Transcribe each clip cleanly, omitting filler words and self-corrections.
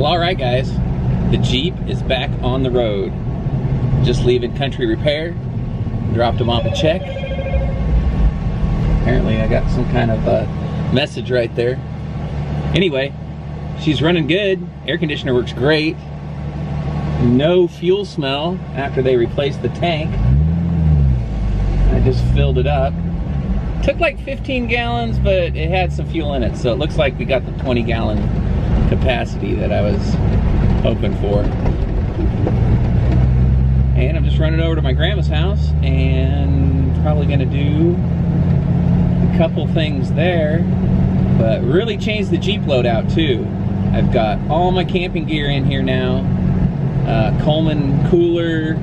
alright guys, the Jeep is back on the road. Just leaving Country Repair, dropped them off a check. Apparently I got some kind of message right there. Anyway, she's running good, air conditioner works great. No fuel smell after they replaced the tank. I just filled it up. Took like 15 gallons, but it had some fuel in it, so it looks like we got the 20-gallon capacity that I was hoping for. And I'm just running over to my grandma's house and probably gonna do a couple things there, but really change the Jeep loadout too. I've got all my camping gear in here now. Coleman cooler,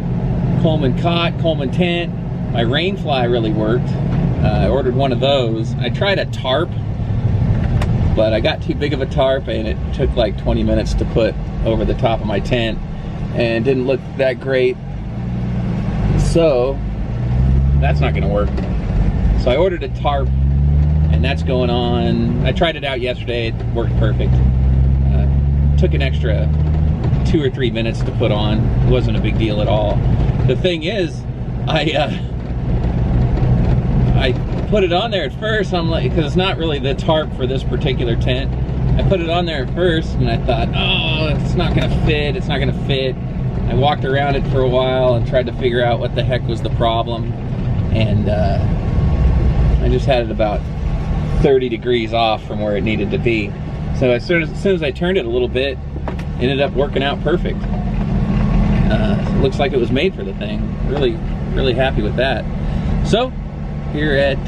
Coleman cot, Coleman tent. My rain fly really worked. I ordered one of those. I tried a tarp, but I got too big of a tarp and it took like 20 minutes to put over the top of my tent and didn't look that great. So that's not gonna work. So I ordered a tarp and that's going on. I tried it out yesterday, it worked perfect. Took an extra 2 or 3 minutes to put on. It wasn't a big deal at all. The thing is, I put it on there at first, I'm like, because it's not really the tarp for this particular tent. I put it on there at first and I thought, oh, it's not gonna fit, it's not gonna fit. I walked around it for a while and tried to figure out what the heck was the problem. And I just had it about 30 degrees off from where it needed to be. So as soon as I turned it a little bit, it ended up working out perfect. It looks like it was made for the thing. Really happy with that. So, here at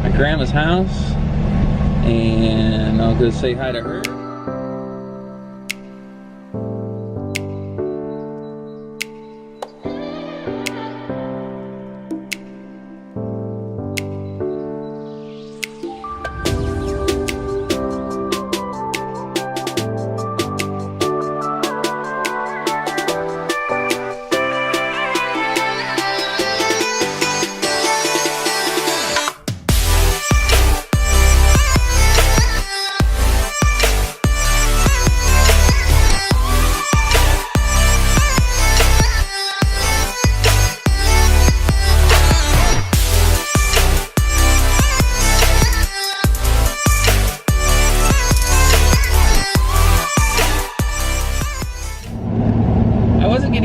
my grandma's house, and I'll go say hi to her.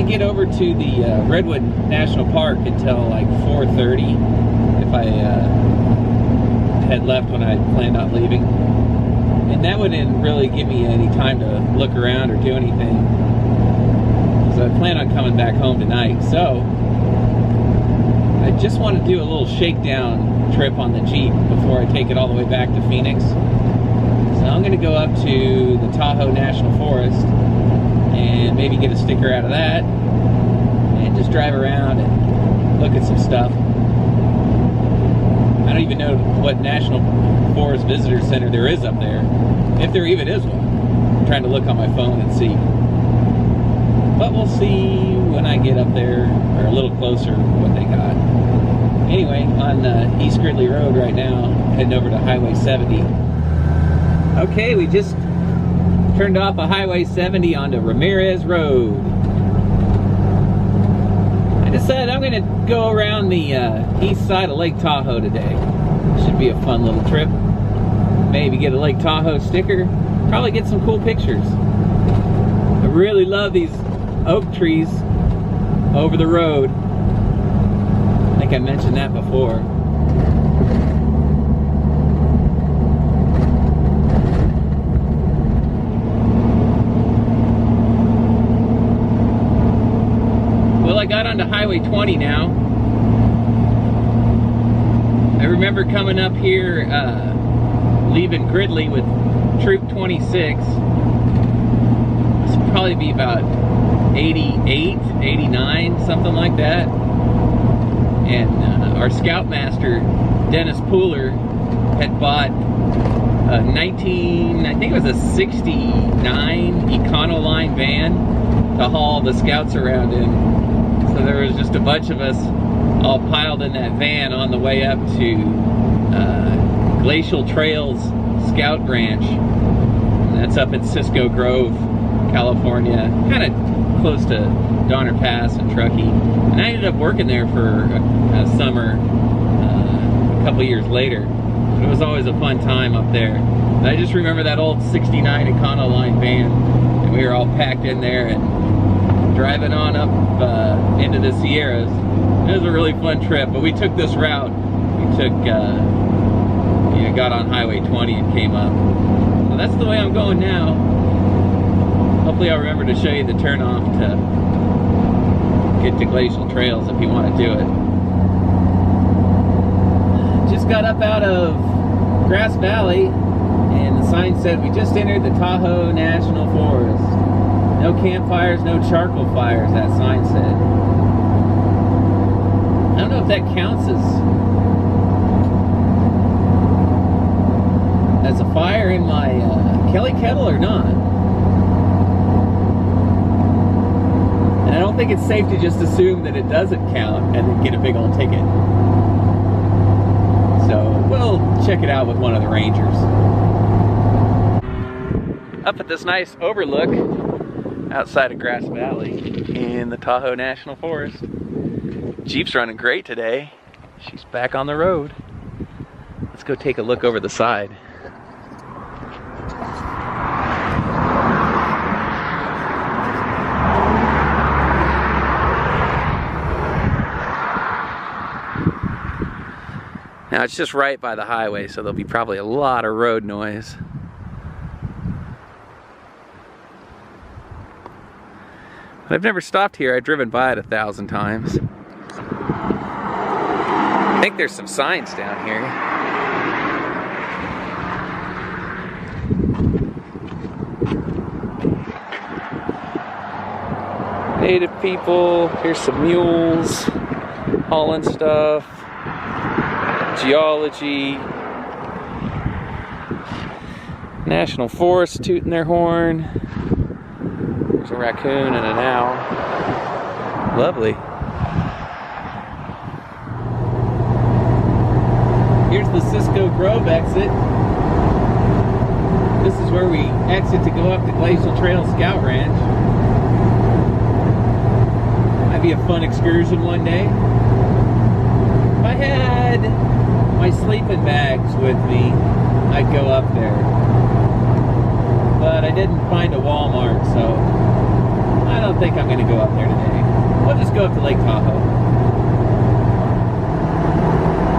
Get over to the Redwood National Park until like 4:30 if I had left when I planned on leaving, and that wouldn't really give me any time to look around or do anything, so I plan on coming back home tonight. So I just want to do a little shakedown trip on the Jeep before I take it all the way back to Phoenix. So I'm going to go up to the Tahoe National Forest and maybe get a sticker out of that and just drive around and look at some stuff. I don't even know what National Forest Visitor Center there is up there, if there even is one. I'm trying to look on my phone and see. But we'll see when I get up there, or a little closer, what they got. Anyway, on East Gridley Road right now, heading over to Highway 70. Okay, we just turned off a Highway 70 onto Ramirez Road. I decided I'm gonna go around the east side of Lake Tahoe today. Should be a fun little trip. Maybe get a Lake Tahoe sticker. Probably get some cool pictures. I really love these oak trees over the road. I think I mentioned that before. Well, I got onto Highway 20 now. I remember coming up here, leaving Gridley with Troop 26. This would probably be about 88, 89, something like that. And our Scoutmaster, Dennis Pooler, had bought a I think it was a 69 Econoline van to haul the Scouts around in. So there was just a bunch of us all piled in that van on the way up to Glacial Trails Scout Ranch. And that's up in Cisco Grove. California, kind of close to Donner Pass and Truckee. And I ended up working there for a summer a couple years later. It was always a fun time up there. And I just remember that old 69 Econoline van, and we were all packed in there and driving on up into the Sierras. It was a really fun trip, but we took this route. We took, got on Highway 20 and came up. So that's the way I'm going now. Hopefully I'll remember to show you the turnoff to get to Glacial Trails if you want to do it. Just got up out of Grass Valley, and the sign said we just entered the Tahoe National Forest. No campfires, no charcoal fires, that sign said. I don't know if that counts as a fire in my Kelly kettle or not. And I don't think it's safe to just assume that it doesn't count and then get a big old ticket. So we'll check it out with one of the rangers. Up at this nice overlook outside of Grass Valley in the Tahoe National Forest. Jeep's running great today. She's back on the road. Let's go take a look over the side. Now it's just right by the highway, so there'll be probably a lot of road noise. But I've never stopped here. I've driven by it 1,000 times. I think there's some signs down here. Native people, here's some mules, hauling stuff. Geology, National Forest tooting their horn. There's a raccoon and an owl. Lovely. Here's the Cisco Grove exit. This is where we exit to go up the Glacial Trail Scout Ranch. Might be a fun excursion one day. If I had my sleeping bags with me, I'd go up there. But I didn't find a Walmart, so I don't think I'm going to go up there today. We'll just go up to Lake Tahoe.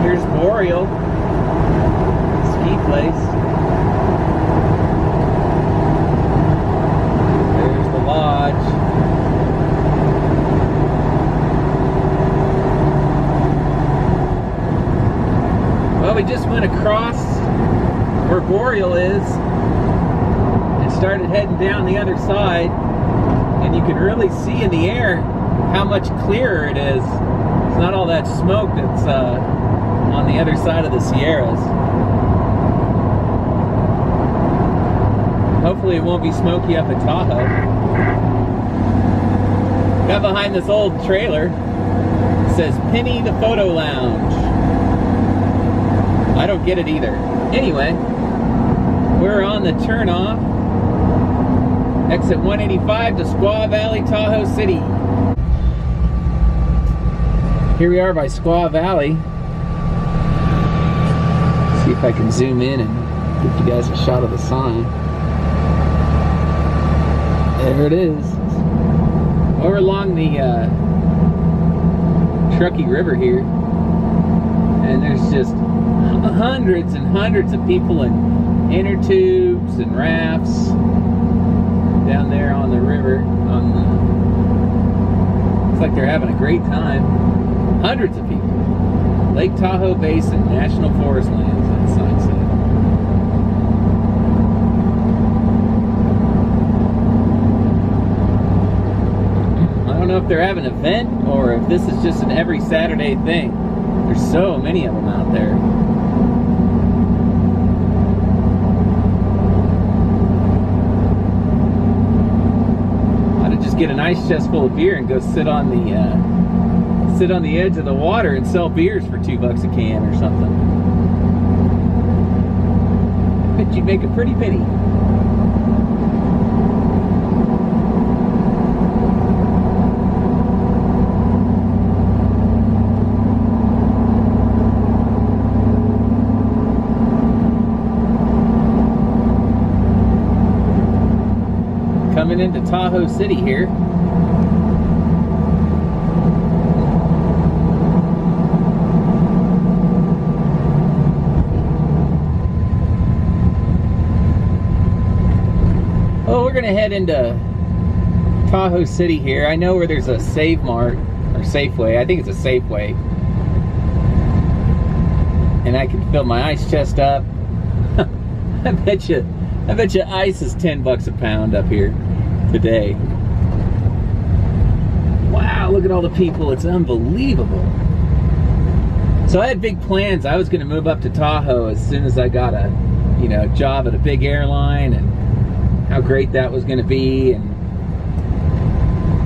Here's Boreal, ski place. There's the lodge. Well, we just went across where Boreal is and started heading down the other side, and you can really see in the air how much clearer it is. It's not all that smoke that's on the other side of the Sierras. Hopefully it won't be smoky up at Tahoe. Got behind this old trailer. It says Penny the Photo Lounge. I don't get it either. Anyway, we're on the turnoff. Exit 185 to Squaw Valley, Tahoe City. Here we are by Squaw Valley. See if I can zoom in and give you guys a shot of the sign. There it is. Over along the Truckee River here. And there's just hundreds and hundreds of people in inner tubes and rafts down there on the river. Looks like they're having a great time. Hundreds of people. Lake Tahoe Basin, National Forest Lands, that sign said. I don't know if they're having an event or if this is just an every Saturday thing. There's so many of them out there. Get a nice chest full of beer and go sit on the edge of the water and sell beers for $2 a can or something. I bet you'd make a pretty penny. coming into Tahoe City here. Oh, we're gonna head into Tahoe City here. I know where there's a Save Mart, or Safeway. I think it's a Safeway. And I can fill my ice chest up. I bet you ice is 10 bucks a pound up here today. Wow, look at all the people. It's unbelievable. So I had big plans. I was going to move up to Tahoe as soon as I got a, job at a big airline, and how great that was going to be. And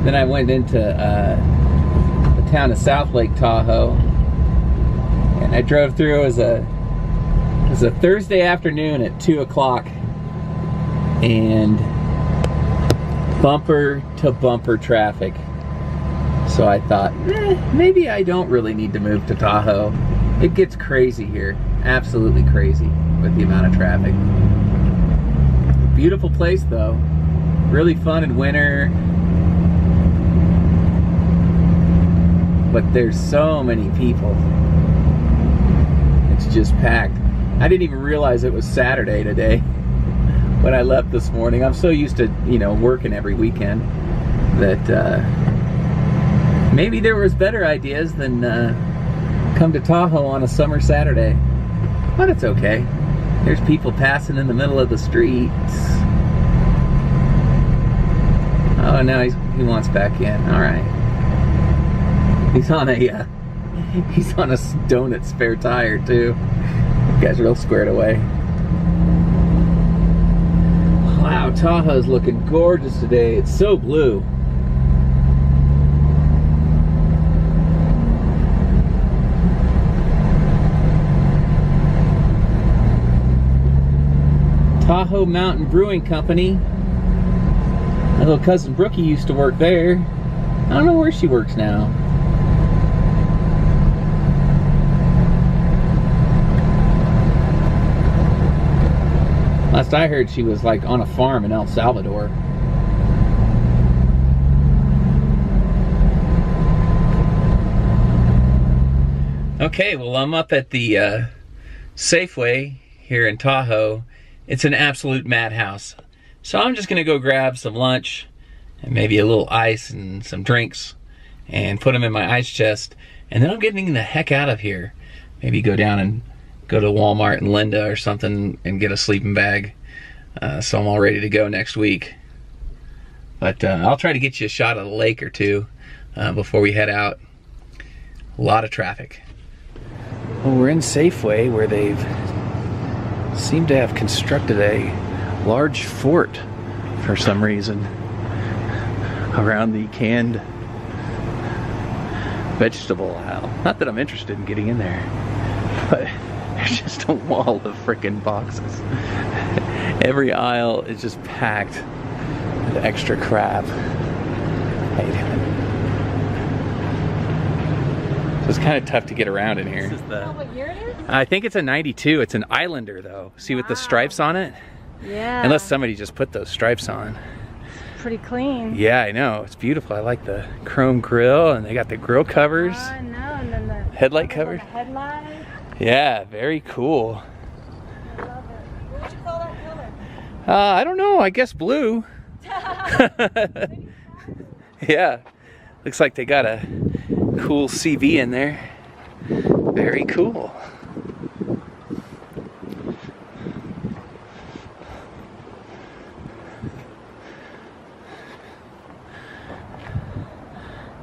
then I went into the town of South Lake Tahoe, and I drove through as a Thursday afternoon at 2 o'clock, and bumper to bumper traffic. So I thought, maybe I don't really need to move to Tahoe. It gets crazy here, absolutely crazy with the amount of traffic. Beautiful place though, really fun in winter, but there's so many people. It's just packed. I didn't even realize it was Saturday today when I left this morning. I'm so used to, working every weekend that maybe there was better ideas than come to Tahoe on a summer Saturday. But it's okay. There's people passing in the middle of the streets. Oh, now he wants back in. All right. He's on a donut spare tire too. Guy's real squared away. Wow, Tahoe's looking gorgeous today. It's so blue. Tahoe Mountain Brewing Company. My little cousin Brookie used to work there. I don't know where she works now. Last I heard, she was like on a farm in El Salvador. Okay, well, I'm up at the Safeway here in Tahoe. It's an absolute madhouse. So I'm just gonna go grab some lunch and maybe a little ice and some drinks and put them in my ice chest. And then I'm getting the heck out of here. Maybe go down and go to Walmart and Linda or something and get a sleeping bag, so I'm all ready to go next week. But I'll try to get you a shot of the lake or two before we head out. A lot of traffic. Well, we're in Safeway, where they've seemed to have constructed a large fort for some reason around the canned vegetable aisle. Not that I'm interested in getting in there, but there's just a wall of frickin' boxes. Every aisle is just packed with extra crap. How you doing? So it's kind of tough to get around in here. What year it is? I think it's a 92. It's an Islander though. See, with the stripes on it? Yeah. Unless somebody just put those stripes on. Pretty clean. Yeah, I know. It's beautiful. I like the chrome grill, and they got the grill covers. I know, and then the headlight cover. The headlight. Yeah, very cool. I love it. What would you call that color? I don't know. I guess blue. Yeah. Looks like they got a cool CV in there. Very cool.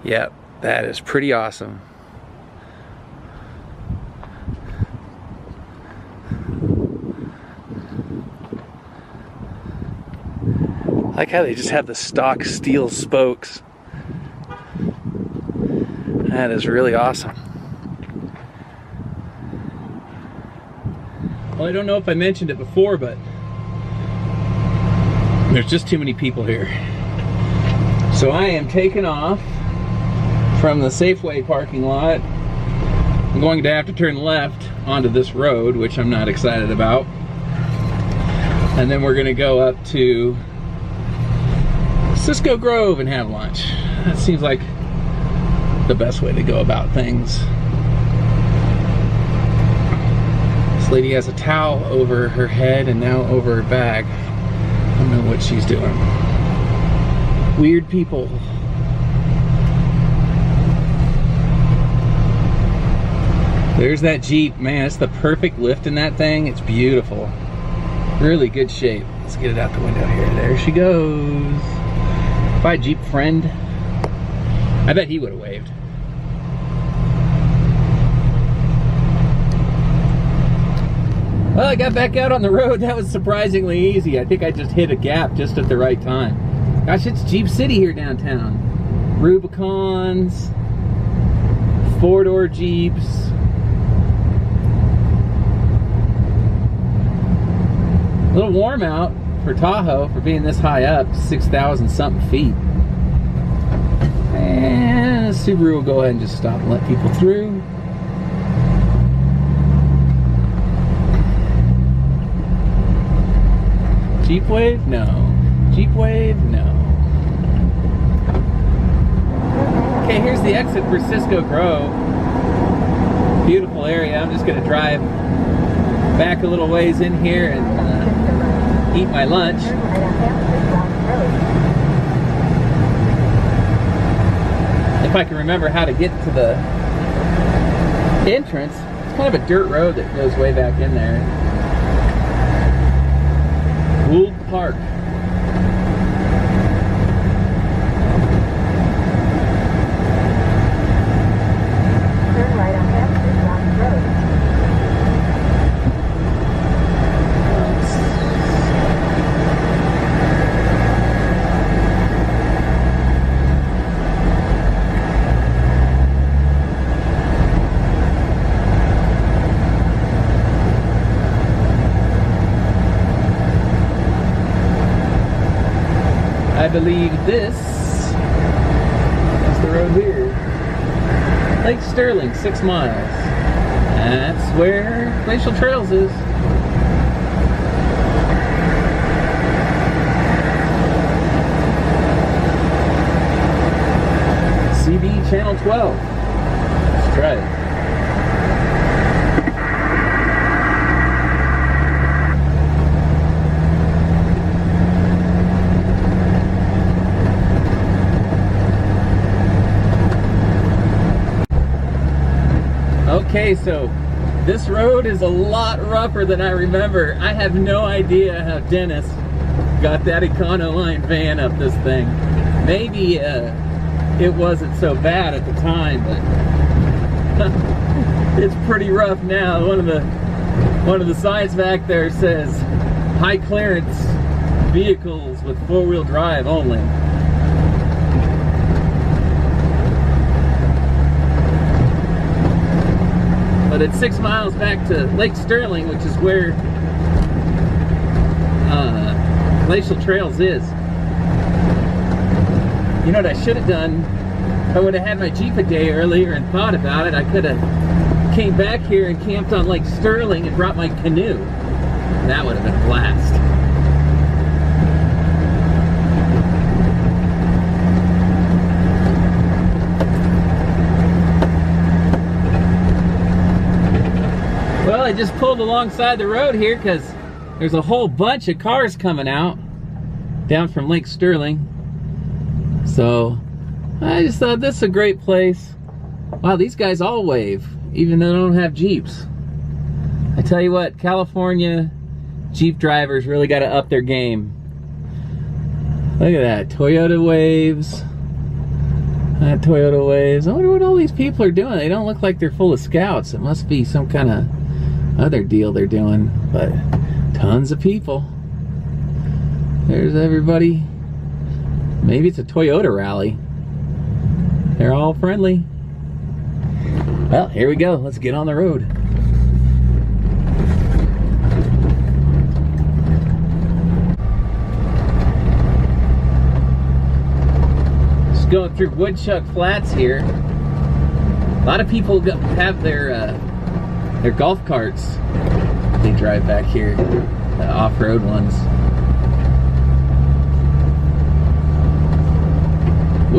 Yep, that is pretty awesome. I like how they just have the stock steel spokes. That is really awesome. Well, I don't know if I mentioned it before, but there's just too many people here. So I am taking off from the Safeway parking lot. I'm going to have to turn left onto this road, which I'm not excited about. And then we're gonna go up to Cisco Grove and have lunch. That seems like the best way to go about things. This lady has a towel over her head and now over her bag. I don't know what she's doing. Weird people. There's that Jeep, man. It's the perfect lift in that thing. It's beautiful. Really good shape. Let's get it out the window here. There she goes. Bye, Jeep friend. I bet he would have waved. Well, I got back out on the road. That was surprisingly easy. I think I just hit a gap just at the right time. Gosh, it's Jeep City here downtown. Rubicons, four-door Jeeps. A little warm out for Tahoe for being this high up, 6,000 something feet. And Subaru will go ahead and just stop and let people through. Jeep wave? No. Jeep wave? No. Okay, here's the exit for Cisco Grove. Beautiful area. I'm just going to drive back a little ways in here and eat my lunch. If I can remember how to get to the entrance. It's kind of a dirt road that goes way back in there. Gould Park. Turn right on Hampton Road. I believe this is the road here. Lake Sterling, 6 miles. That's where Glacial Trails is. CB Channel 12. Let's try it. Okay, so this road is a lot rougher than I remember. I have no idea how Dennis got that Econoline van up this thing. Maybe it wasn't so bad at the time, but it's pretty rough now. One of the signs back there says high clearance vehicles with 4-wheel drive only. But it's 6 miles back to Lake Sterling, which is where Glacial Trails is. You know what I should have done? If I would have had my Jeep a day earlier and thought about it, I could have came back here and camped on Lake Sterling and brought my canoe. That would have been a blast. Well, I just pulled alongside the road here because there's a whole bunch of cars coming out down from Lake Sterling. So I just thought this is a great place. Wow, these guys all wave, even though they don't have Jeeps. I tell you what, California Jeep drivers really got to up their game. Look at that, Toyota waves. That Toyota waves. I wonder what all these people are doing. They don't look like they're full of scouts. It must be some kind of other deal they're doing, but tons of people. There's everybody. Maybe it's a Toyota rally. They're all friendly. Well, here we go. Let's get on the road. Just going through Woodchuck Flats here. A lot of people have their golf carts. They drive back here, the off-road ones.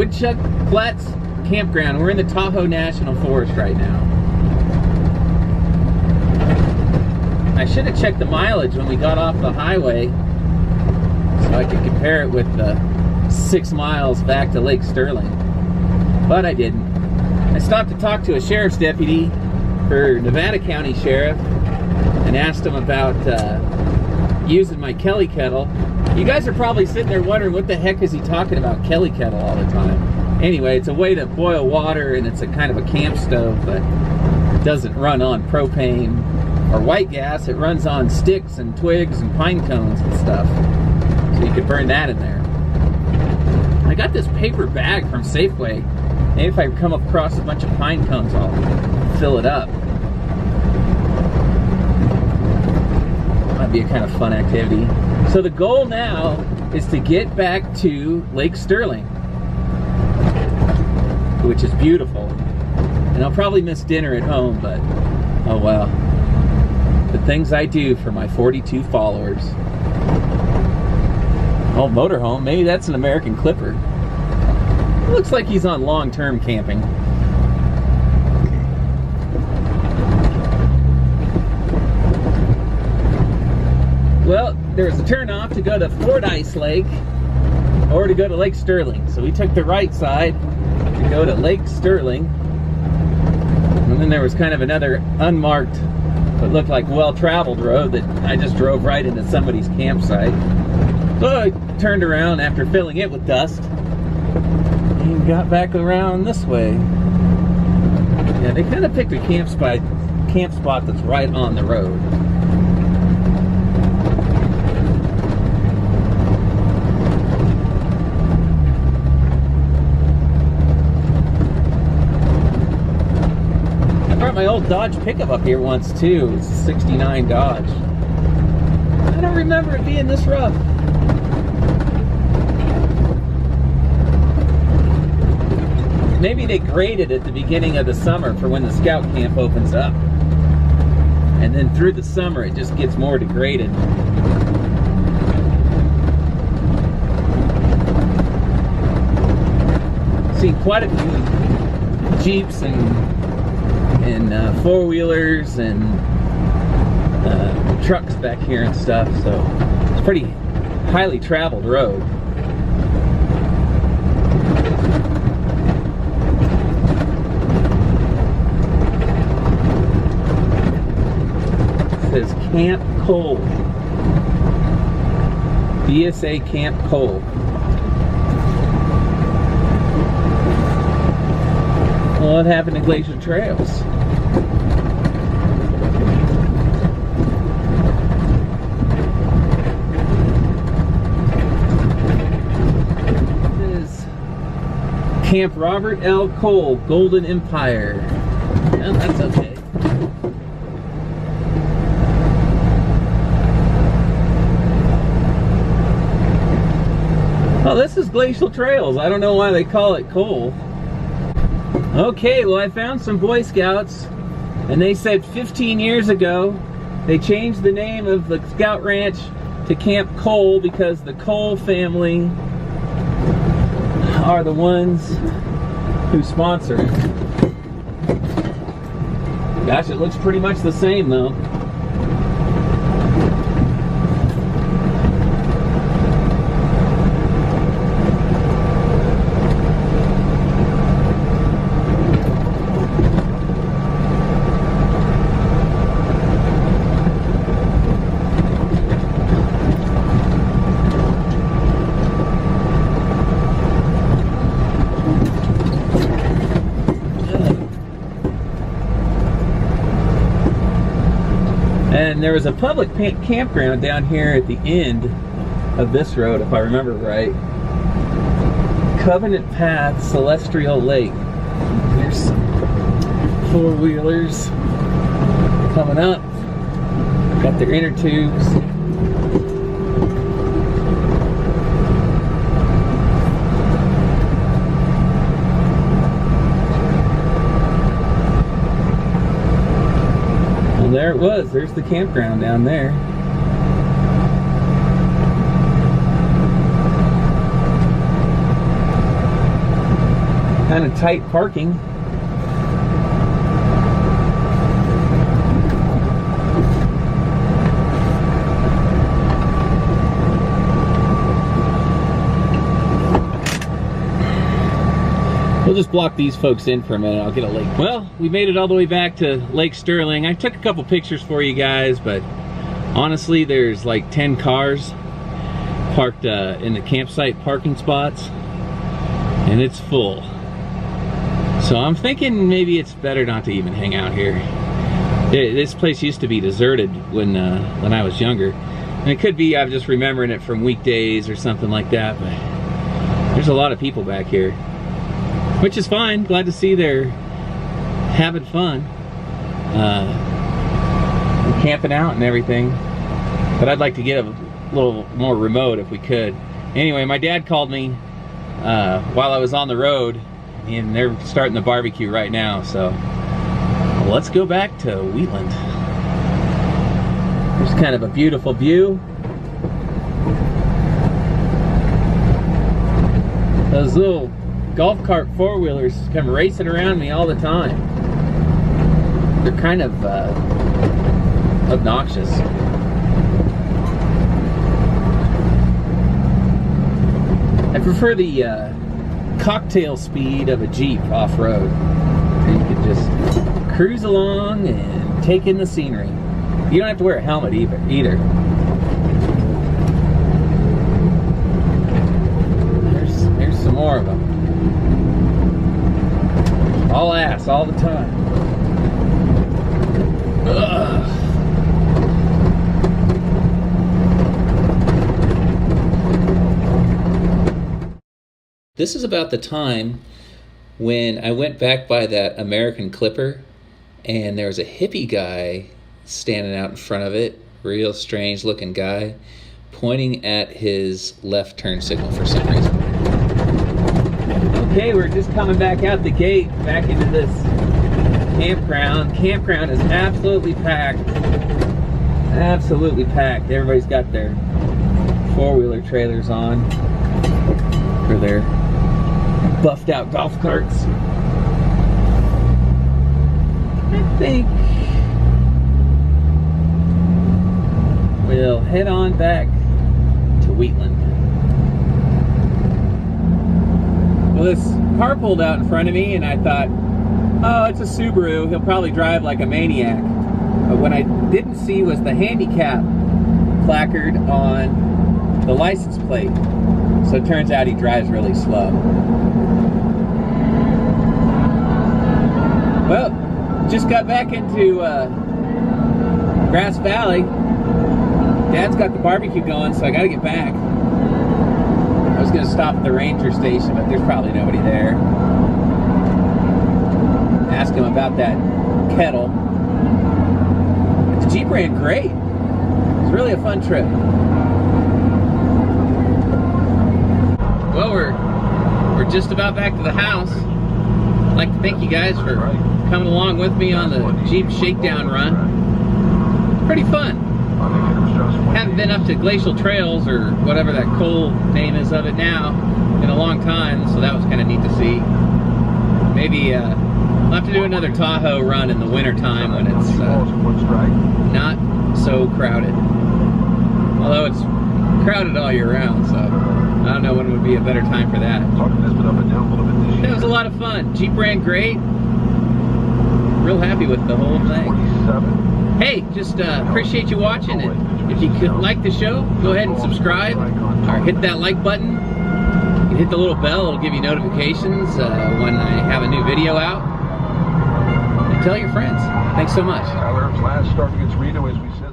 Woodchuck Flats Campground. We're in the Tahoe National Forest right now. I should have checked the mileage when we got off the highway so I could compare it with the 6 miles back to Lake Sterling, but I didn't. I stopped to talk to a sheriff's deputy for Nevada County Sheriff and asked him about using my Kelly kettle. You guys are probably sitting there wondering what the heck is he talking about Kelly kettle all the time. Anyway, it's a way to boil water, and it's a kind of a camp stove, but it doesn't run on propane or white gas. It runs on sticks and twigs and pine cones and stuff, so you could burn that in there. I got this paper bag from Safeway. Maybe if I come across a bunch of pine cones, I'll fill it up. Might be a kind of fun activity. So the goal now is to get back to Lake Sterling, which is beautiful. And I'll probably miss dinner at home, but oh well. The things I do for my 42 followers. Oh, motorhome. Maybe that's an American Clipper. It looks like he's on long-term camping. Well, there was a turnoff to go to Fordyce Lake or to go to Lake Sterling. So we took the right side to go to Lake Sterling. And then there was kind of another unmarked, what looked like well-traveled road that I just drove right into somebody's campsite. So I turned around after filling it with dust and got back around this way. Yeah, they kind of picked a camp spot that's right on the road. I brought my old Dodge pickup up here once too. It's a 69 Dodge. I don't remember it being this rough. Maybe they grade it at the beginning of the summer for when the scout camp opens up. And then through the summer it just gets more degraded. Seen quite a few Jeeps and four-wheelers and trucks back here and stuff, so it's a pretty highly traveled road. It says Camp Cole. BSA Camp Cole. Well, what happened to Glacier Trails? This is Camp Robert L. Cole, Golden Empire. Well, that's okay. Oh, this is Glacial Trails. I don't know why they call it Cole. Okay, well I found some Boy Scouts, and they said 15 years ago they changed the name of the Scout Ranch to Camp Cole because the Cole family are the ones who sponsor it. Gosh, it looks pretty much the same though. And there was a public campground down here at the end of this road, if I remember right. Covenant Path, Celestial Lake. There's some four-wheelers coming up. Got their inner tubes. There it was. There's the campground down there. Kind of tight parking. We'll just block these folks in for a minute. I'll get a lake. Well, we made it all the way back to Lake Sterling. I took a couple pictures for you guys, but honestly, there's like 10 cars parked in the campsite parking spots, and it's full. So I'm thinking maybe it's better not to even hang out here. This place used to be deserted when I was younger. And it could be I'm just remembering it from weekdays or something like that, but there's a lot of people back here. Which is fine. Glad to see they're having fun. Camping out and everything. But I'd like to get a little more remote if we could. Anyway, my dad called me while I was on the road, and they're starting the barbecue right now, so let's go back to Wheatland. There's kind of a beautiful view. Those little golf cart four-wheelers come racing around me all the time. They're kind of obnoxious. I prefer the cocktail speed of a Jeep off-road. You can just cruise along and take in the scenery. You don't have to wear a helmet either. There's some more of them. All ass, all the time. Ugh. This is about the time when I went back by that American Clipper, and there was a hippie guy standing out in front of it, real strange looking guy, pointing at his left turn signal for some reason. Okay, we're just coming back out the gate, back into this campground. Campground is absolutely packed. Absolutely packed. Everybody's got their four-wheeler trailers on for their buffed out golf carts. I think we'll head on back to Wheatland. Well, this car pulled out in front of me, and I thought, oh, it's a Subaru. He'll probably drive like a maniac. But what I didn't see was the handicap placard on the license plate. So it turns out he drives really slow. Well, just got back into Grass Valley. Dad's got the barbecue going, so I gotta get back. I was gonna stop at the ranger station, but there's probably nobody there. Ask him about that kettle. The Jeep ran great. It was really a fun trip. Well, we're just about back to the house. I'd like to thank you guys for coming along with me on the Jeep shakedown run. Pretty fun. Haven't been up to Glacial Trails, or whatever that cool name is of it now, in a long time, so that was kind of neat to see. Maybe I'll have to do another Tahoe run in the winter time when it's not so crowded. Although it's crowded all year round, so I don't know when would be a better time for that. That was a lot of fun. Jeep ran great. Real happy with the whole thing. Hey, just appreciate you watching, and if you could like the show, go ahead and subscribe or hit that like button. You can hit the little bell, it'll give you notifications when I have a new video out. And tell your friends. Thanks so much. Tyler's last start against Reno, as we said.